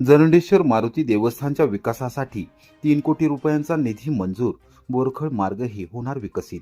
जरंडेश्वर मारुती देवस्थानच्या विकासासाठी 3 कोटी रुपयांचा निधी मंजूर. बोरखळ मार्गही होणार विकसित.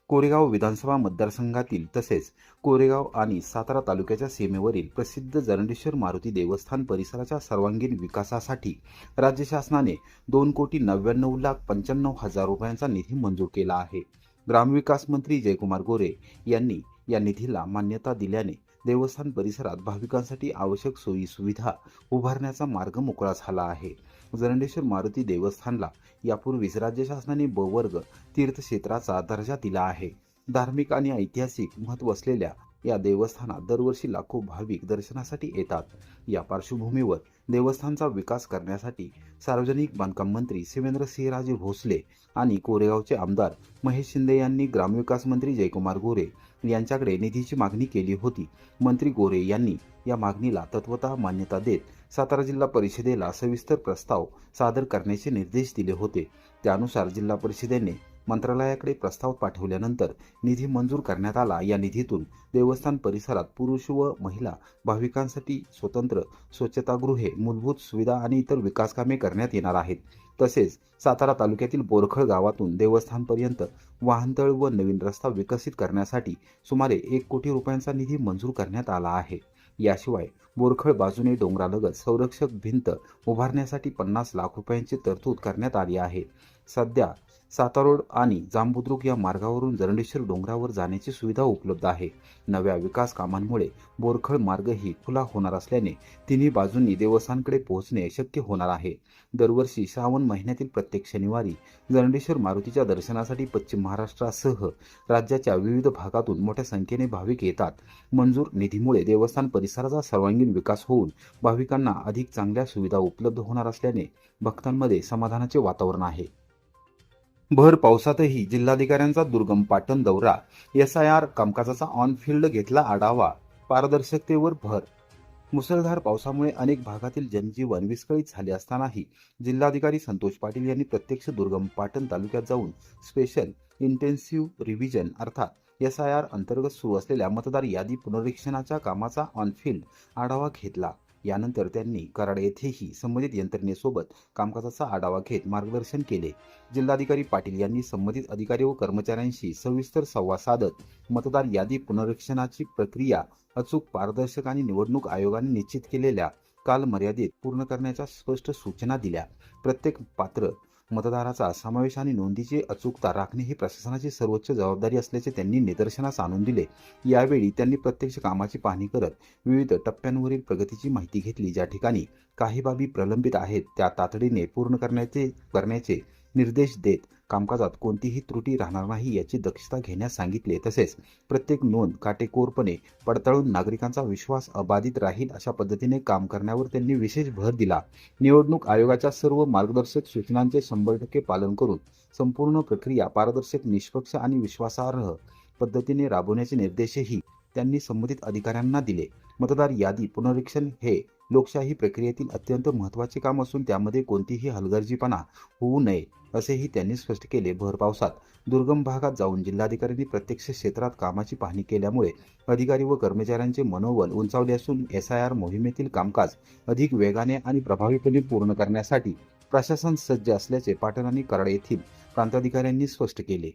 कोरेगाव विधानसभा मतदारसंघातील तसेच कोरेगाव आणि सातारा तालुक्याच्या सीमेवरील प्रसिद्ध जरंडेश्वर मारुती देवस्थान परिसराच्या सर्वांगीण विकासासाठी राज्य शासनाने 2,99,95,000 रुपयांचा निधी मंजूर केला आहे. ग्रामविकास मंत्री जयकुमार गोरे यांनी या निधीला मान्यता दिल्याने देवस्थान परिसरात भाविकांसाठी आवश्यक सोयी सुविधा उभारण्याचा मार्ग मोकळा झाला आहे. जरंडेश्वर मारुती देवस्थानला यापूर्वीच राज्य शासनाने ब वर्ग तीर्थक्षेत्राचा दर्जा दिला आहे. धार्मिक आणि ऐतिहासिक महत्त्व असलेल्या या देवस्थानात दरवर्षी लाखो भाविक दर्शनासाठी येतात. या पार्श्वभूमीवर देवस्थानचा विकास करण्यासाठी सार्वजनिक बांधकाम मंत्री शिवेंद्रसिंहराजे भोसले आणि कोरेगावचे आमदार महेश शिंदे यांनी ग्रामविकास मंत्री जयकुमार गोरे यांच्याकडे निधीची मागणी केली होती. मंत्री गोरे यांनी या मागणीला तत्वतः मान्यता देत सातारा जिल्हा परिषदेला सविस्तर प्रस्ताव सादर करण्याचे निर्देश दिले होते. त्यानुसार जिल्हा परिषदेने मंत्रालयाकडे प्रस्ताव पाठवल्यानंतर निधी मंजूर करण्यात आला. या निधीतून देवस्थान परिसरात पुरुष व महिला भाविकांसाठी स्वतंत्र स्वच्छतागृहे, मूलभूत सुविधा आणि इतर विकास कामे करण्यात येणार आहेत. तसेच सातारा तालुक्यातील बोरखळ गावातून देवस्थानपर्यंत वाहनतळ व नवीन रस्ता विकसित करण्यासाठी सुमारे 1 कोटी रुपयांचा निधी मंजूर करण्यात आला आहे. याशिवाय बोरखळ बाजूने डोंगरालगत संरक्षक भिंत उभारण्यासाठी 50 लाख रुपयांची तरतूद करण्यात आली आहे. सध्या सातारोड आणि जांबुद्रुक या मार्गावरून जरंडेश्वर डोंगरावर जाण्याची सुविधा उपलब्ध आहे. नव्या विकास कामांमुळे बोरखळ मार्गही खुला होणार असल्याने तिन्ही बाजूंनी देवस्थानकडे पोहोचणे शक्य होणार आहे. दरवर्षी श्रावण महिन्यातील प्रत्येक शनिवारी जरंडेश्वर मारुतीच्या दर्शनासाठी पश्चिम महाराष्ट्रासह राज्याच्या विविध भागातून मोठ्या संख्येने भाविक येतात. मंजूर निधीमुळे देवस्थान परिसराचा सर्वांगीण विकास होऊन भाविकांना अधिक चांगल्या सुविधा उपलब्ध होणार असल्याने भक्तांमध्ये समाधानाचे वातावरण आहे. भर पावसातही जिल्हाधिकाऱ्यांचा दुर्गम पाटण दौरा. SIR कामकाजाचा ऑन फील्ड घेतला आढावा. पारदर्शकतेवर भर. मुसळधार पावसामुळे अनेक भागातील जनजीवन विस्कळीत झाले असतानाही जिल्हाधिकारी संतोष पाटील यांनी प्रत्यक्ष दुर्गम पाटण तालुक्यात जाऊन स्पेशल इंटेन्सिव्ह रिव्हिजन अर्थात SIR अंतर्गत सुरू असलेल्या मतदार यादी पुनरीक्षणाच्या कामाचा ऑन फील्ड आढावा घेतला. यानंतर त्यांनी कराड येथेही संबंधित यंत्रणेसोबत कामकाजाचा आढावा घेत मार्गदर्शन केले. जिल्हाधिकारी पाटील यांनी संबंधित अधिकारी व कर्मचाऱ्यांशी सविस्तर संवाद साधत मतदार यादी पुनरीक्षणाची प्रक्रिया अचूक, पारदर्शक आणि निवडणूक आयोगाने निश्चित केलेल्या कालमर्यादेत पूर्ण करण्याच्या स्पष्ट सूचना दिल्या. प्रत्येक पात्र मतदाराचा समावेश आणि नोंदीची अचूकता राखणे ही प्रशासनाची सर्वोच्च जबाबदारी असल्याचे त्यांनी निदर्शनास आणून दिले. यावेळी त्यांनी प्रत्यक्ष कामाची पाहणी करत विविध टप्प्यांवरील प्रगतीची माहिती घेतली. ज्या ठिकाणी काही बाबी प्रलंबित आहेत त्या तातडीने पूर्ण करण्याचे निर्देश देत कामकाजात कोणतीही त्रुटी राहणार नाही याची दक्षता घेण्यास सांगितले. तसेच प्रत्येक नोंद काटेकोरपणे पडताळून नागरिकांचा विश्वास अबाधित राहील अशा पद्धतीने काम करण्यावर त्यांनी विशेष भर दिला. निवडणूक आयोगाच्या सर्व मार्गदर्शक सूचनांचे 100% पालन करून संपूर्ण प्रक्रिया पारदर्शक, निष्पक्ष आणि विश्वासार्ह पद्धतीने राबवण्याचे निर्देशही त्यांनी संबंधित अधिकाऱ्यांना दिले. मतदार यादी पुनरीक्षण हे लोकशाही प्रक्रियेतील अत्यंत महत्त्वाचे काम असून त्यामध्ये कोणतीही हलगर्जीपणा होऊ नये असेही त्यांनी स्पष्ट केले. भर पावसात दुर्गम भागात जाऊन जिल्हाधिकाऱ्यांनी प्रत्यक्ष क्षेत्रात कामाची पाहणी केल्यामुळे अधिकारी व कर्मचाऱ्यांचे मनोबल उंचावले असून SIR मोहिमेतील कामकाज अधिक वेगाने आणि प्रभावीपणे पूर्ण करण्यासाठी प्रशासन सज्ज असल्याचे पाटण आणि कराड येथील प्रांताधिकाऱ्यांनी स्पष्ट केले.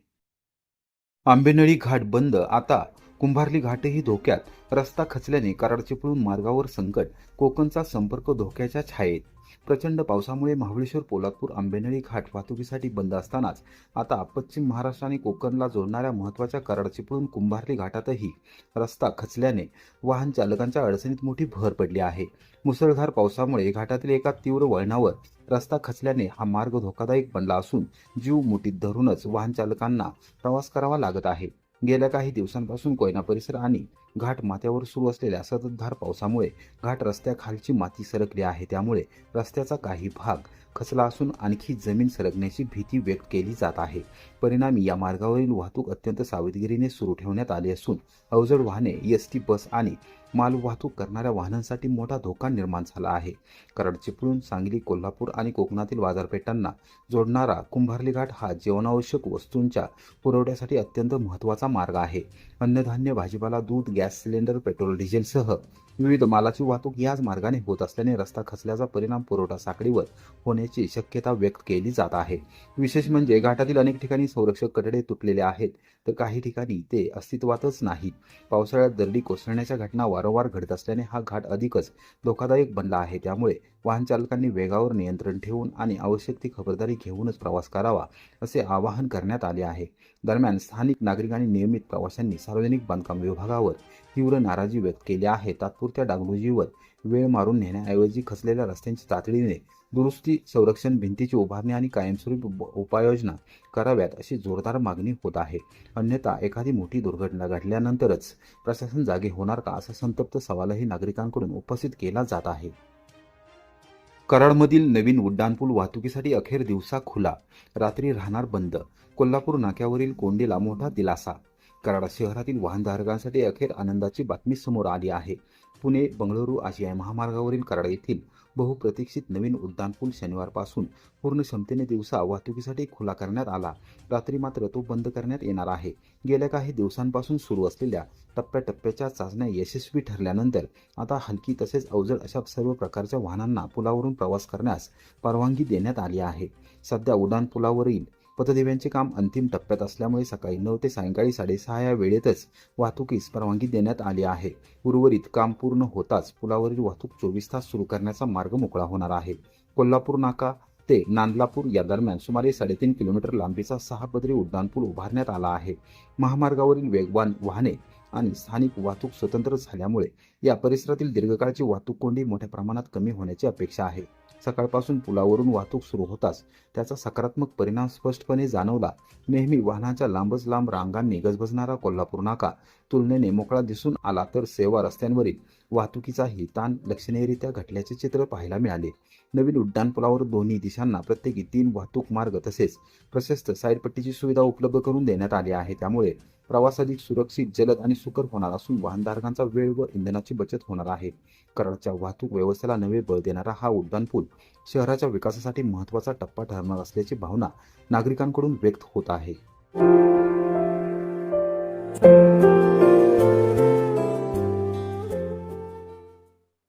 आंबेनळी घाट बंद, आता कुंभार्ली घाटही धोक्यात. रस्ता खचल्याने कराड चिपळूण मार्गावर संकट. कोकणचा संपर्क धोक्याच्या छायेत. प्रचंड पावसामुळे महाबळेश्वर, पोलादपूर, आंबेनळी घाट वाहतुकीसाठी बंद असतानाच आता पश्चिम महाराष्ट्र आणि कोकणला जोडणाऱ्या महत्त्वाच्या कराड चिपळूण कुंभार्ली घाटातही रस्ता खचल्याने वाहन चालकांच्या अडचणीत मोठी भर पडली आहे. मुसळधार पावसामुळे घाटातील एका तीव्र वळणावर रस्ता खचल्याने हा मार्ग धोकादायक बनला असून जीव मुठीत धरूनच वाहन चालकांना प्रवास करावा लागत आहे. गेल्या काही दिवसांपासून कोयना परिसर आणि घाट माथ्यावर सुरू असलेल्या सततधार पावसामुळे घाट रस्त्याखालची माती सरकली आहे. त्यामुळे रस्त्याचा काही भाग खचला असून आणखी जमीन सरकण्याची भीती व्यक्त केली जात आहे. परिणामी या मार्गावरील वाहतूक अत्यंत सावधगिरीने सुरू ठेवण्यात आली असून अवजड वाहने, एसटी बस आणि माल वाहतूक करणाऱ्या वाहनांसाठी मोठा धोका निर्माण झाला आहे. कराड चिपळूण, सांगली, कोल्हापूर आणि कोकणातील बाजारपेठांना जोडणारा कुंभार्ली घाट हा जीवनावश्यक वस्तूंच्या पुरवठ्यासाठी अत्यंत महत्त्वाचा मार्ग आहे. अन्नधान्य, भाजीपाला, दूध, गॅस सिलेंडर, पेट्रोल, डिझेलसह विविध मालाची वाहतूक याच मार्गाने होत असल्याने रस्ता खचल्याचा परिणाम पुरवठा साखळीवर होण्याची शक्यता व्यक्त केली जात आहे. विशेष म्हणजे घाटातील अनेक ठिकाणी संरक्षक कठडे तुटलेले आहेत, तर काही ठिकाणी ते अस्तित्वातच नाहीत. पावसाळ्यात दरडी कोसळण्याच्या घटना वारंवार घडत असल्याने हा घाट अधिकच धोकादायक बनला आहे. त्यामुळे वाहन चालकांनी वेगावर नियंत्रण ठेवून आणि आवश्यक ती खबरदारी घेऊनच प्रवास करावा, असे आवाहन करण्यात आले आहे. दरम्यान स्थानिक नागरिकांनी नियमित प्रवाशांनी सार्वजनिक बांधकाम विभागावर तीव्र नाराजी व्यक्त केली आहे. तात्पुरत्या डागडुजीवर वेळ मारून नेण्याऐवजी खचलेल्या रस्त्यांची तातडीने दुरुस्ती, संरक्षण भिंतीची उभारणी आणि कायमस्वरूपी उपाययोजना कराव्यात, अशी जोरदार मागणी होत आहे. अन्यथा एखादी मोठी दुर्घटना घडल्यानंतरच प्रशासन जागे होणार का, असा संतप्त सवालही नागरिकांकडून उपस्थित केला जात आहे. कराडमधील नवीन उड्डाणपूल वाहतुकीसाठी अखेर दिवसा खुला, रात्री राहणार बंद. कोल्हापूर नाक्यावरील कोंडीला मोठा दिलासा. कराड शहरातील वाहनधारकांसाठी अखेर आनंदाची बातमी समोर आली आहे. पुणे बंगळुरू आशियाई महामार्गावरील कराड येथील बहुप्रतीक्षित नवीन उड्डाणपूल शनिवारपासून पूर्ण क्षमतेने दिवसा वाहतुकीसाठी खुला करण्यात आला. रात्री मात्र तो बंद करण्यात येणार आहे. गेल्या काही दिवसांपासून सुरू असलेल्या टप्प्याटप्प्याच्या चाचण्या यशस्वी ठरल्यानंतर आता हलकी तसेच अवजड अशा सर्व प्रकारच्या वाहनांना पुलावरून प्रवास करण्यास परवानगी देण्यात आली आहे. सध्या उड्डाणपुलावरील पथदिव्यांचे काम अंतिम टप्प्यात असल्यामुळे सकाळी 9 ते सायंकाळी 6:30 या वेळेतच वाहतुकीस परवानगी देण्यात आली आहे. उर्वरित काम पूर्ण होताच पुलावरील वाहतूक 24 तास सुरू करण्याचा मार्ग मोकळा होणार आहे. कोल्हापूर नाका ते नांदलापूर या दरम्यान सुमारे 3.5 किलोमीटर लांबीचा 6 पदरी उड्डाणपूल उभारण्यात आला आहे. महामार्गावरील वेगवान वाहने आणि स्थानिक वाहतूक स्वतंत्र झाल्यामुळे या परिसरातील दीर्घकाळची वाहतूक कोंडी मोठ्या प्रमाणात कमी होण्याची अपेक्षा आहे. सकाळपासून पुलावरून वाहतूक सुरू होताच त्याचा सकारात्मक परिणाम स्पष्टपणे जाणवला. नेहमी वाहनांच्या लांबच लांब रांगांनी गजबजणारा कोल्हापूर नाका तुलनेने मोकळा दिसून आला, तर सेवा रस्त्यांवरील वाहतुकीचाही ताण लक्षणीयरित्या घटल्याचे चित्र पाहायला मिळाले. नवीन उड्डाणपुलावर दोन्ही दिशांना प्रत्येकी 3 वाहतूक मार्ग तसेच प्रशस्त साईडपट्टीची सुविधा उपलब्ध करून देण्यात आली आहे. त्यामुळे प्रवास अधिक सुरक्षित, जलद आणि सुकर होणार असून वाहनधारकांचा वेळ व इंधनाची बचत होणार आहे. कराडच्या वाहतूक व्यवस्थेला नवे बळ देणारा हा उड्डाणपूल शहराच्या विकासासाठी महत्त्वाचा टप्पा ठरणार असल्याची भावना नागरिकांकडून व्यक्त होत आहे.